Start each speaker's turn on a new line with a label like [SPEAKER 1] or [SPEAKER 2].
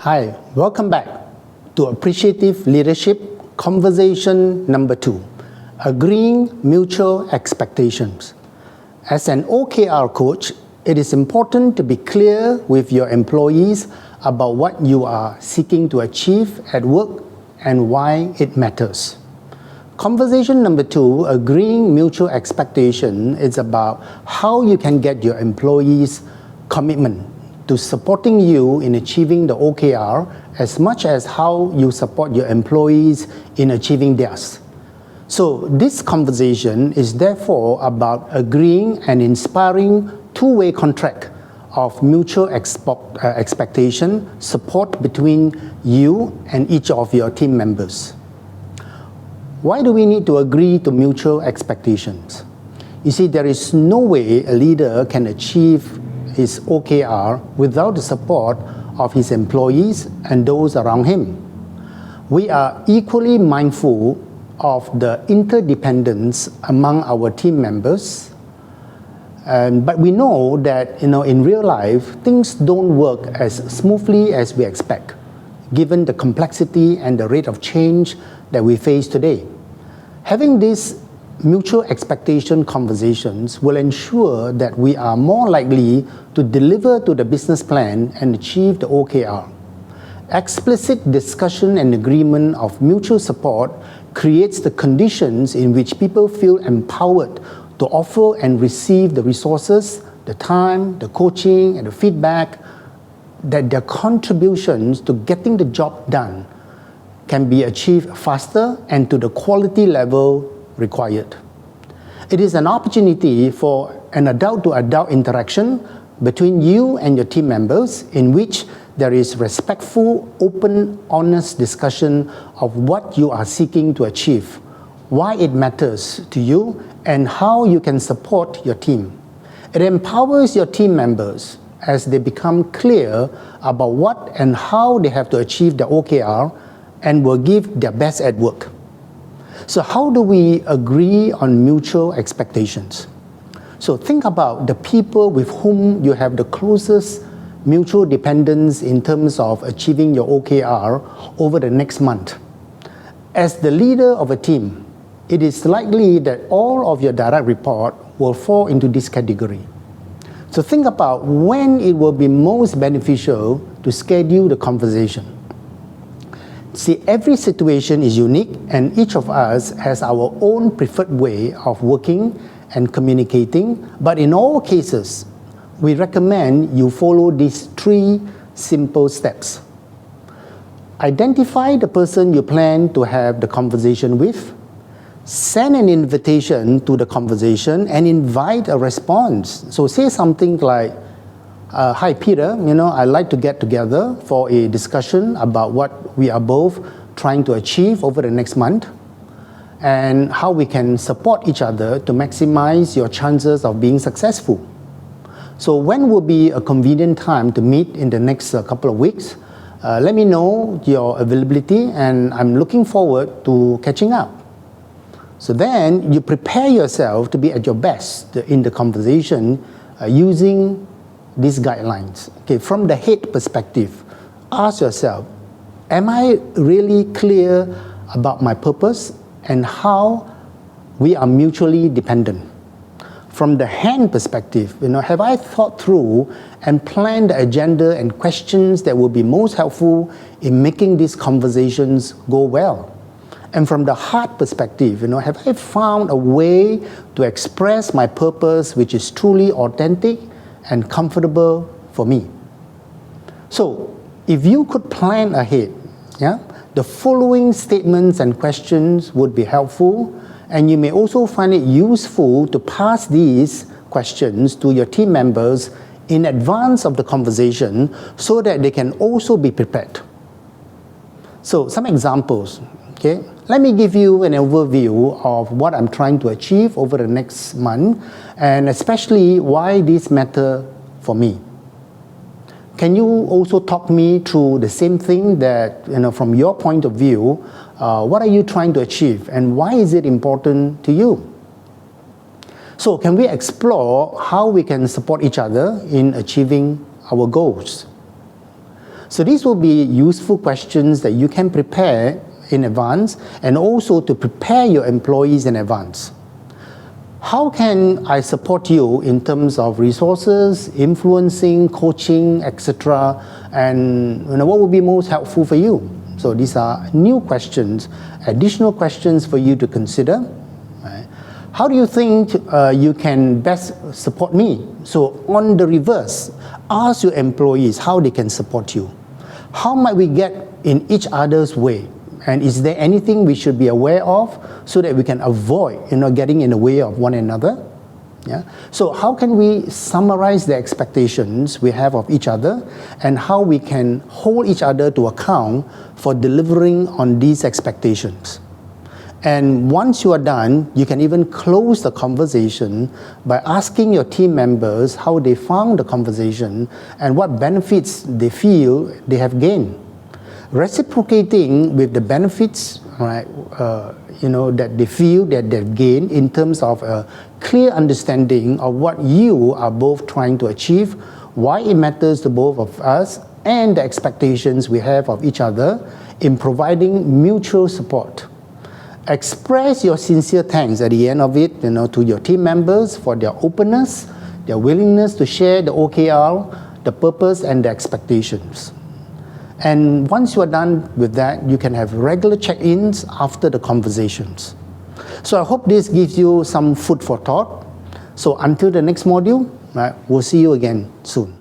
[SPEAKER 1] Hi, welcome back to Appreciative Leadership Conversation number 2, Agreeing Mutual Expectations. As an OKR coach, it is important to be clear with your employees about what you are seeking to achieve at work and why it matters. Conversation number 2, Agreeing Mutual Expectation, is about how you can get your employees' commitment to supporting you in achieving the OKR as much as how you support your employees in achieving theirs. So this conversation is therefore about agreeing and inspiring two-way contract of mutual expectation support between you and each of your team members. Why do we need to agree to mutual expectations? You see, there is no way a leader can achieve his OKR without the support of his employees and those around him. We are equally mindful of the interdependence among our team members, but we know that in real life, things don't work as smoothly as we expect, given the complexity and the rate of change that we face today. Having these mutual expectation conversations will ensure that we are more likely to deliver to the business plan and achieve the OKR. Explicit discussion and agreement of mutual support creates the conditions in which people feel empowered to offer and receive the resources, the time, the coaching, and the feedback that their contributions to getting the job done can be achieved faster and to the quality level required. It is an opportunity for an adult-to-adult interaction between you and your team members in which there is respectful, open, honest discussion of what you are seeking to achieve, why it matters to you, and how you can support your team. It empowers your team members as they become clear about what and how they have to achieve the OKR and will give their best at work. So how do we agree on mutual expectations? So think about the people with whom you have the closest mutual dependence in terms of achieving your OKR over the next month. As the leader of a team, it is likely that all of your direct report will fall into this category. So think about when it will be most beneficial to schedule the conversation. See, every situation is unique and each of us has our own preferred way of working and communicating, but in all cases, we recommend you follow these 3 simple steps. Identify the person you plan to have the conversation with, send an invitation to the conversation and invite a response. So say something like, hi Peter, I'd like to get together for a discussion about what we are both trying to achieve over the next month and how we can support each other to maximize your chances of being successful. So when will be a convenient time to meet in the next couple of weeks? Let me know your availability and I'm looking forward to catching up. So then you prepare yourself to be at your best in the conversation using these guidelines. Okay, from the head perspective, ask yourself, am I really clear about my purpose and how we are mutually dependent? From the hand perspective, have I thought through and planned the agenda and questions that will be most helpful in making these conversations go well? And from the heart perspective, have I found a way to express my purpose which is truly authentic and comfortable for me? So, if you could plan ahead, the following statements and questions would be helpful, and you may also find it useful to pass these questions to your team members in advance of the conversation so that they can also be prepared. So, some examples. Okay, let me give you an overview of what I'm trying to achieve over the next month and especially why these matter for me. Can you also talk me through the same thing that, from your point of view, what are you trying to achieve and why is it important to you? So can we explore how we can support each other in achieving our goals? So these will be useful questions that you can prepare in advance and also to prepare your employees in advance. How can I support you in terms of resources, influencing, coaching, etc.? And what would be most helpful for you? So these are new questions, additional questions for you to consider. Right? How do you think you can best support me? So on the reverse, ask your employees how they can support you. How might we get in each other's way? And is there anything we should be aware of so that we can avoid getting in the way of one another? Yeah? So how can we summarize the expectations we have of each other and how we can hold each other to account for delivering on these expectations? And once you are done, you can even close the conversation by asking your team members how they found the conversation and what benefits they feel they have gained. Reciprocating with the benefits, right, that they feel that they've gained in terms of a clear understanding of what you are both trying to achieve, why it matters to both of us, and the expectations we have of each other in providing mutual support. Express your sincere thanks at the end of it, to your team members for their openness, their willingness to share the OKR, the purpose, and the expectations. And once you are done with that, you can have regular check-ins after the conversations. So I hope this gives you some food for thought. So until the next module, right, we'll see you again soon.